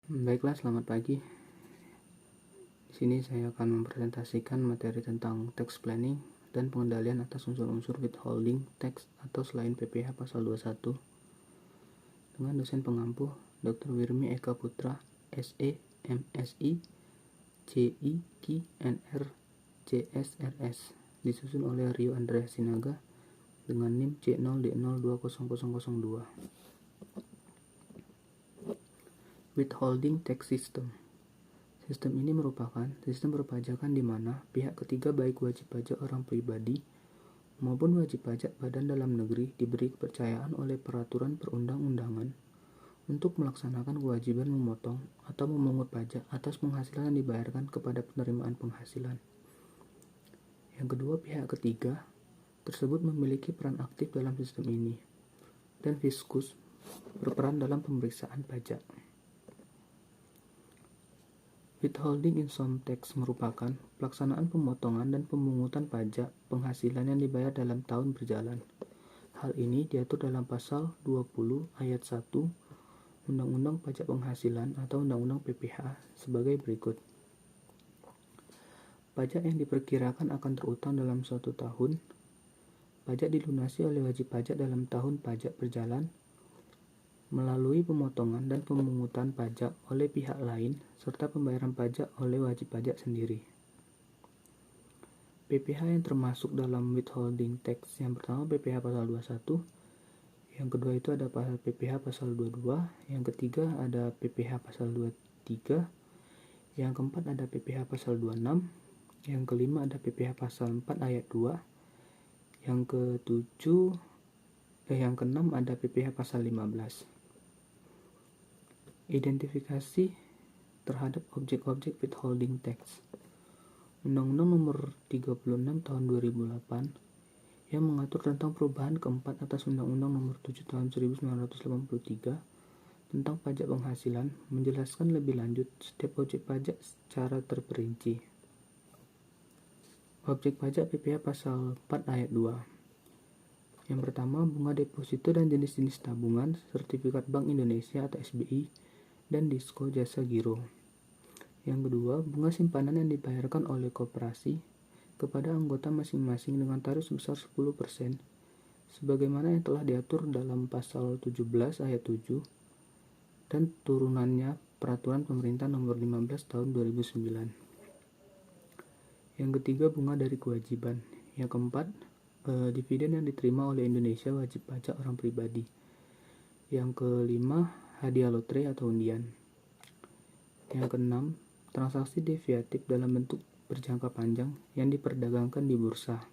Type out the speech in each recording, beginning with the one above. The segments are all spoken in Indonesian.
Baiklah, selamat pagi. Di sini saya akan mempresentasikan materi tentang tax planning dan pengendalian atas unsur-unsur withholding tax atau selain PPh pasal 21 dengan dosen pengampu Dr. Wirmi Eka Putra, SE, MSI, JI, Ki, NR, JSRS, disusun oleh Rio Andreas Sinaga dengan NIM C0D0200002. Withholding tax system. Sistem ini merupakan sistem perpajakan di mana pihak ketiga baik wajib pajak orang pribadi maupun wajib pajak badan dalam negeri diberi kepercayaan oleh peraturan perundang-undangan untuk melaksanakan kewajiban memotong atau memungut pajak atas penghasilan yang dibayarkan kepada penerimaan penghasilan. Yang kedua, pihak ketiga tersebut memiliki peran aktif dalam sistem ini, dan Fiskus berperan dalam pemeriksaan pajak. Withholding income tax merupakan pelaksanaan pemotongan dan pemungutan pajak penghasilan yang dibayar dalam tahun berjalan. Hal ini diatur dalam pasal 20 ayat 1 Undang-Undang Pajak Penghasilan atau Undang-Undang PPh sebagai berikut. Pajak yang diperkirakan akan terutang dalam suatu tahun, pajak dilunasi oleh wajib pajak dalam tahun pajak berjalan, melalui pemotongan dan pemungutan pajak oleh pihak lain, serta pembayaran pajak oleh wajib pajak sendiri. PPh yang termasuk dalam withholding tax yang pertama PPh pasal 21, yang kedua itu ada PPh pasal 22, yang ketiga ada PPh pasal 23, yang keempat ada PPh pasal 26, yang kelima ada PPh pasal 4 ayat 2, yang keenam ada PPh pasal 15. Identifikasi terhadap objek-objek withholding tax. Undang-Undang Nomor 36 Tahun 2008 yang mengatur tentang perubahan keempat atas Undang-Undang Nomor 7 Tahun 1983 tentang pajak penghasilan menjelaskan lebih lanjut setiap objek pajak secara terperinci. Objek pajak PPh pasal 4 ayat 2. Yang pertama, bunga deposito dan jenis-jenis tabungan, sertifikat Bank Indonesia atau SBI, dan disko jasa giro. Yang kedua, bunga simpanan yang dibayarkan oleh koperasi kepada anggota masing-masing dengan tarif sebesar 10%, sebagaimana yang telah diatur dalam pasal 17 ayat 7 dan turunannya Peraturan Pemerintah Nomor 15 Tahun 2009. Yang ketiga, bunga dari kewajiban. Yang keempat, dividen yang diterima oleh Indonesia wajib pajak orang pribadi. Yang kelima, hadiah lotre atau undian. Yang keenam, transaksi deviatif dalam bentuk berjangka panjang yang diperdagangkan di bursa.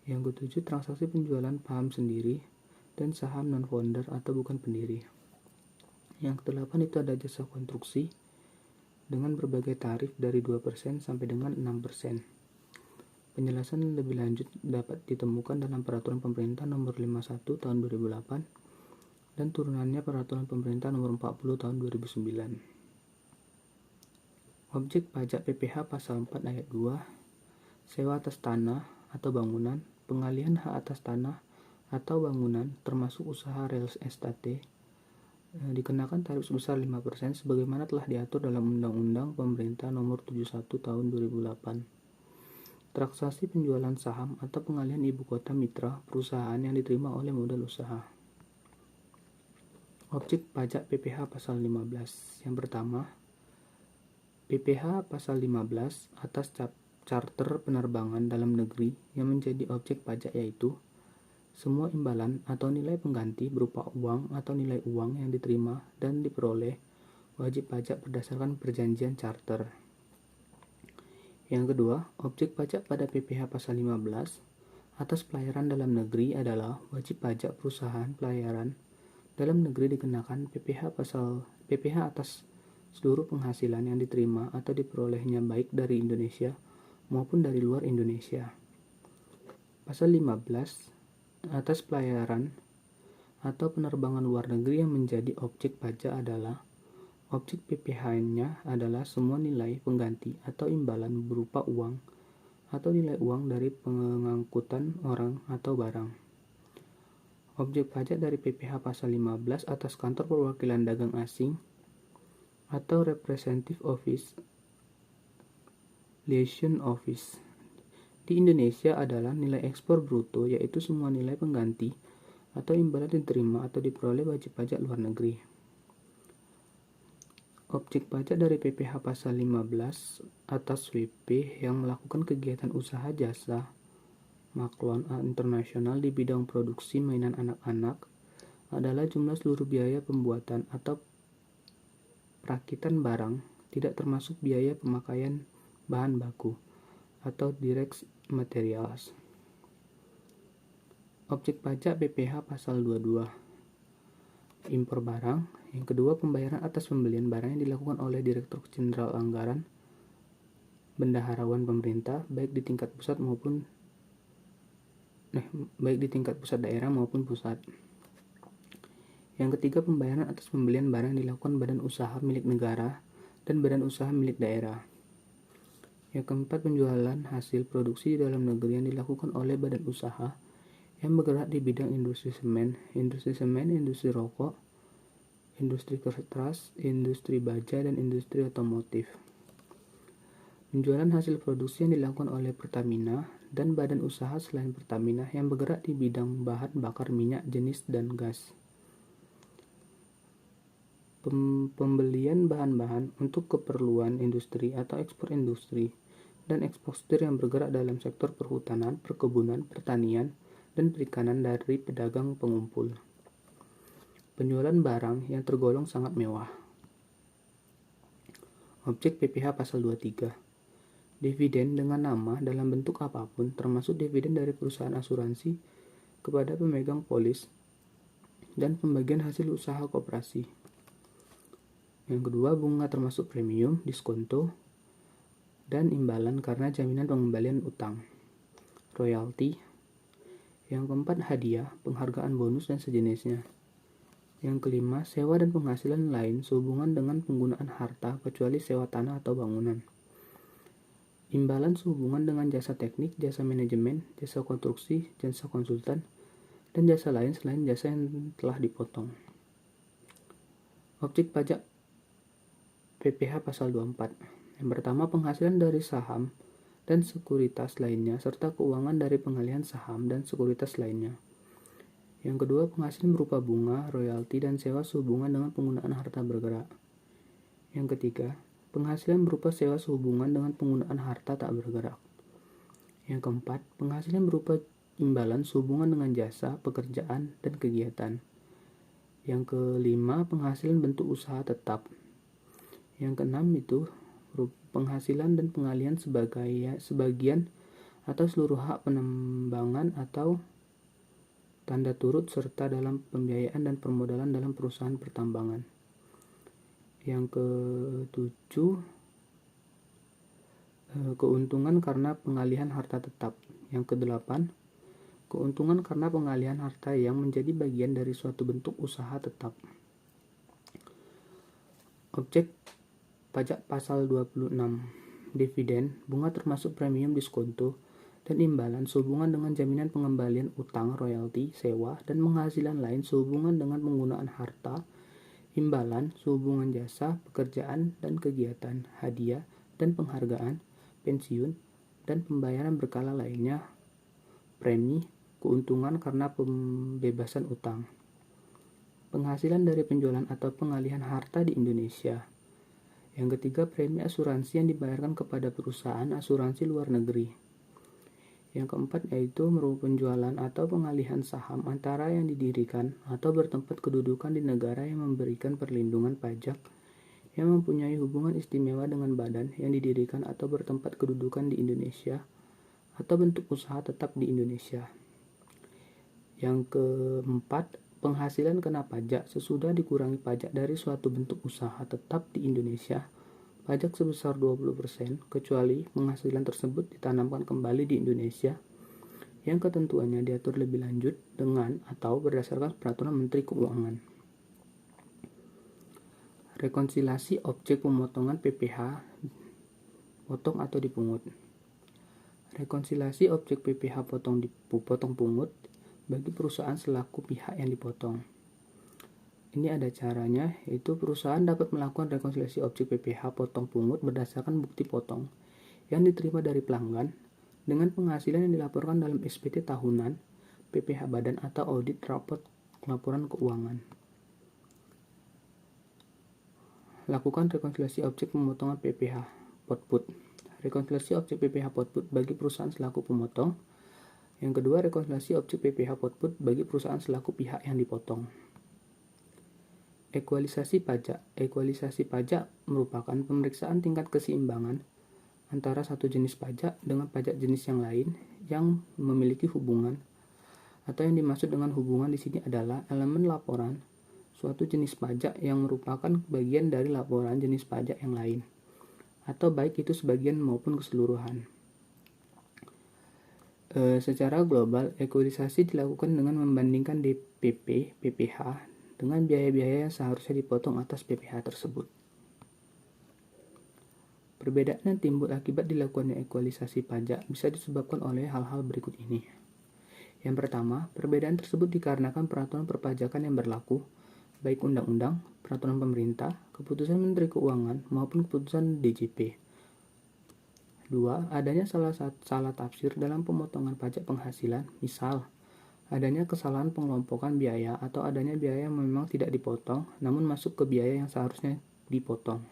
Yang ketujuh, transaksi penjualan paham sendiri dan saham non-founder atau bukan pendiri. Yang kedelapan itu ada jasa konstruksi dengan berbagai tarif dari 2% sampai dengan 6%. Penjelasan lebih lanjut dapat ditemukan dalam Peraturan Pemerintah Nomor 51 Tahun 2008 dan turunannya Peraturan Pemerintah Nomor 40 Tahun 2009. Objek pajak PPh pasal 4 ayat 2, sewa atas tanah atau bangunan, pengalihan hak atas tanah atau bangunan termasuk usaha real estate, dikenakan tarif sebesar 5% sebagaimana telah diatur dalam Undang-Undang Pemerintah Nomor 71 Tahun 2008. Transaksi penjualan saham atau pengalihan ibu kota mitra perusahaan yang diterima oleh modal usaha. Objek pajak PPh pasal 15. Yang pertama, PPh pasal 15 atas charter penerbangan dalam negeri yang menjadi objek pajak yaitu semua imbalan atau nilai pengganti berupa uang atau nilai uang yang diterima dan diperoleh wajib pajak berdasarkan perjanjian charter. Yang kedua, objek pajak pada PPh pasal 15 atas pelayaran dalam negeri adalah wajib pajak perusahaan pelayaran dalam negeri dikenakan PPh atas seluruh penghasilan yang diterima atau diperolehnya baik dari Indonesia maupun dari luar Indonesia. Pasal 15 atas pelayaran atau penerbangan luar negeri yang menjadi objek pajak adalah objek PPh-nya adalah semua nilai pengganti atau imbalan berupa uang atau nilai uang dari pengangkutan orang atau barang. Objek pajak dari PPh pasal 15 atas kantor perwakilan dagang asing atau Representative Office, Liaison Office. Di Indonesia adalah nilai ekspor bruto, yaitu semua nilai pengganti atau imbalan diterima atau diperoleh wajib pajak luar negeri. Objek pajak dari PPh pasal 15 atas WP yang melakukan kegiatan usaha jasa maklon internasional di bidang produksi mainan anak-anak adalah jumlah seluruh biaya pembuatan atau perakitan barang, tidak termasuk biaya pemakaian bahan baku atau direct materials. Objek pajak PPh pasal 22. Impor barang. Yang kedua, pembayaran atas pembelian barang yang dilakukan oleh Direktur Jenderal Anggaran Bendaharawan Pemerintah, baik di tingkat pusat daerah maupun pusat. Yang ketiga, pembayaran atas pembelian barang yang dilakukan badan usaha milik negara dan badan usaha milik daerah. Yang keempat, penjualan hasil produksi di dalam negeri yang dilakukan oleh badan usaha yang bergerak di bidang industri semen, industri rokok, industri kertas, industri baja, dan industri otomotif. Penjualan hasil produksi yang dilakukan oleh Pertamina dan badan usaha selain Pertamina yang bergerak di bidang bahan bakar minyak jenis dan gas. Pembelian bahan-bahan untuk keperluan industri atau ekspor industri dan eksportir yang bergerak dalam sektor perhutanan, perkebunan, pertanian, dan perikanan dari pedagang pengumpul. Penjualan barang yang tergolong sangat mewah. Objek PPh pasal 23. Dividen dengan nama dalam bentuk apapun, termasuk dividen dari perusahaan asuransi kepada pemegang polis dan pembagian hasil usaha koperasi. Yang kedua, bunga termasuk premium, diskonto, dan imbalan karena jaminan pengembalian utang. Royalti. Yang keempat, hadiah, penghargaan, bonus, dan sejenisnya. Yang kelima, sewa dan penghasilan lain sehubungan dengan penggunaan harta kecuali sewa tanah atau bangunan. Imbalan sehubungan dengan jasa teknik, jasa manajemen, jasa konstruksi, jasa konsultan, dan jasa lain selain jasa yang telah dipotong. Objek pajak PPh pasal 24. Yang pertama, penghasilan dari saham dan sekuritas lainnya, serta keuangan dari pengalihan saham dan sekuritas lainnya. Yang kedua, penghasilan berupa bunga, royalti, dan sewa sehubungan dengan penggunaan harta bergerak. Yang ketiga, penghasilan berupa sewa sehubungan dengan penggunaan harta tak bergerak. Yang keempat, penghasilan berupa imbalan sehubungan dengan jasa, pekerjaan, dan kegiatan. Yang kelima, penghasilan bentuk usaha tetap. Yang keenam itu penghasilan dan pengalihan sebagian atau seluruh hak penambangan atau tanda turut serta dalam pembiayaan dan permodalan dalam perusahaan pertambangan. Yang ketujuh, keuntungan karena pengalihan harta tetap. Yang kedelapan, keuntungan karena pengalihan harta yang menjadi bagian dari suatu bentuk usaha tetap. Objek pajak pasal 26. Dividen, bunga termasuk premium, diskonto, dan imbalan sehubungan dengan jaminan pengembalian utang, royalti, sewa, dan penghasilan lain sehubungan dengan penggunaan harta, imbalan sehubungan jasa, pekerjaan, dan kegiatan, hadiah, dan penghargaan, pensiun, dan pembayaran berkala lainnya, premi, keuntungan karena pembebasan utang. Penghasilan dari penjualan atau pengalihan harta di Indonesia. Yang ketiga, premi asuransi yang dibayarkan kepada perusahaan asuransi luar negeri. Yang keempat yaitu merupakan penjualan atau pengalihan saham antara yang didirikan atau bertempat kedudukan di negara yang memberikan perlindungan pajak yang mempunyai hubungan istimewa dengan badan yang didirikan atau bertempat kedudukan di Indonesia atau bentuk usaha tetap di Indonesia. Yang keempat, penghasilan kena pajak sesudah dikurangi pajak dari suatu bentuk usaha tetap di Indonesia, pajak sebesar 20%, kecuali penghasilan tersebut ditanamkan kembali di Indonesia, yang ketentuannya diatur lebih lanjut dengan atau berdasarkan peraturan Menteri Keuangan. Rekonsiliasi objek pemotongan PPh potong atau dipungut. Rekonsiliasi objek PPh potong pungut bagi perusahaan selaku pihak yang dipotong. Ini ada caranya, yaitu perusahaan dapat melakukan rekonsiliasi objek PPh potong pungut berdasarkan bukti potong yang diterima dari pelanggan dengan penghasilan yang dilaporkan dalam SPT tahunan, PPh badan atau audit raport laporan keuangan. Lakukan rekonsiliasi objek pemotongan PPh potput. Rekonsiliasi objek PPh potput bagi perusahaan selaku pemotong. Yang kedua, rekonsiliasi objek PPh potput bagi perusahaan selaku pihak yang dipotong. Ekualisasi pajak. Ekualisasi pajak merupakan pemeriksaan tingkat keseimbangan antara satu jenis pajak dengan pajak jenis yang lain yang memiliki hubungan, atau yang dimaksud dengan hubungan di sini adalah elemen laporan suatu jenis pajak yang merupakan bagian dari laporan jenis pajak yang lain, atau baik itu sebagian maupun keseluruhan. Secara global, ekualisasi dilakukan dengan membandingkan DPP, PPh dengan biaya-biaya yang seharusnya dipotong atas PPh tersebut. Perbedaan yang timbul akibat dilakukannya ekualisasi pajak bisa disebabkan oleh hal-hal berikut ini. Yang pertama, perbedaan tersebut dikarenakan peraturan perpajakan yang berlaku, baik undang-undang, peraturan pemerintah, keputusan Menteri Keuangan, maupun keputusan DJP. 2. Adanya salah tafsir dalam pemotongan pajak penghasilan, misal, adanya kesalahan pengelompokan biaya atau adanya biaya yang memang tidak dipotong, namun masuk ke biaya yang seharusnya dipotong.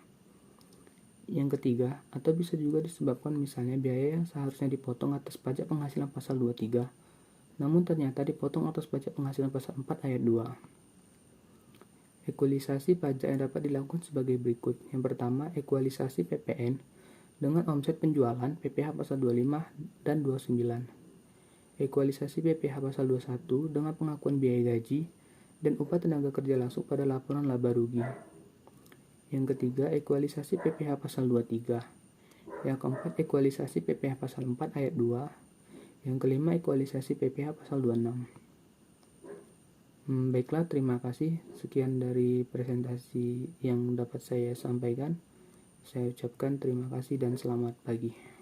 Yang ketiga, atau bisa juga disebabkan misalnya biaya yang seharusnya dipotong atas pajak penghasilan pasal 23, namun ternyata dipotong atas pajak penghasilan pasal 4 ayat 2. Ekualisasi pajak yang dapat dilakukan sebagai berikut. Yang pertama, ekualisasi PPN dengan omset penjualan PPh pasal 25 dan 29. Ekualisasi PPh pasal 21 dengan pengakuan biaya gaji dan upah tenaga kerja langsung pada laporan laba rugi. Yang ketiga, ekualisasi PPh pasal 23. Yang keempat, ekualisasi PPh pasal 4 ayat 2. Yang kelima, ekualisasi PPh pasal 26. Baiklah, terima kasih. Sekian dari presentasi yang dapat saya sampaikan. Saya ucapkan terima kasih dan selamat pagi.